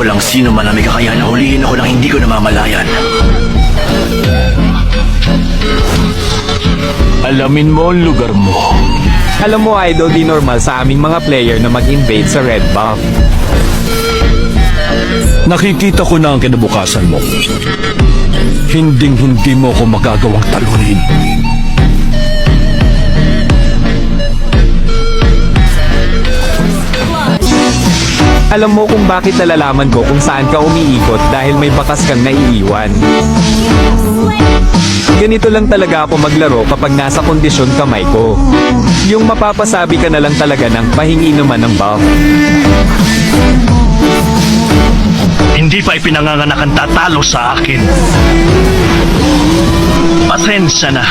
Walang sino man ang may kakayahan na huliin ako nang hindi ko namamalayan. Alamin mo ang lugar mo. Alam mo, Idol, di normal sa aming mga player na mag-invade sa red buff. Nakikita ko na ang kinabukasan mo. Hinding-hindi mo ko magagawang talunin. Alam mo kung bakit nalalaman ko kung saan ka umiikot dahil may bakas kang naiiwan. Ganito lang talaga ako maglaro kapag nasa kondisyon kamay ko. Yung mapapasabi ka na lang talaga ng pahingi naman ng buff. Hindi pa ipinanganganak ang tatalo sa akin. Pasensya na.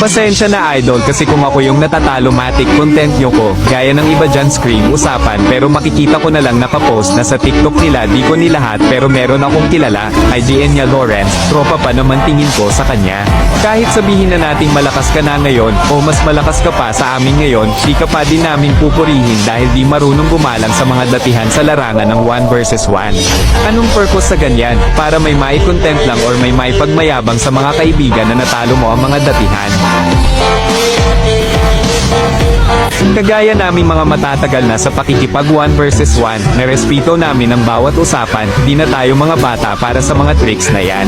Pasensya na, Idol, kasi kung ako yung natatalo matic content nyo ko, gaya ng iba dyan scream usapan, pero makikita ko na lang nakapost na sa TikTok nila, di ko nilahat, pero meron akong kilala, IGN niya Lawrence, tropa pa naman tingin ko sa kanya. Kahit sabihin na nating malakas ka na ngayon, o mas malakas ka pa sa amin ngayon, di ka pa din namin pupurihin dahil di marunong gumalang sa mga datihan sa larangan ng 1 versus 1. Anong purpose sa ganyan? Para may mai-content lang or may maipagmayabang sa mga kaibigan na natalo mo ang mga datihan. Kagaya naming mga matatagal na sa pakikipag 1 versus 1, narespeto namin ang bawat usapan, di na tayo mga bata para sa mga tricks na yan.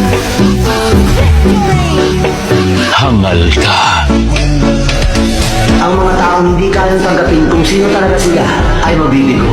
Hangal ka. Ang mga taong hindi kayang tanggapin kung sino talaga sila ay mabibigo.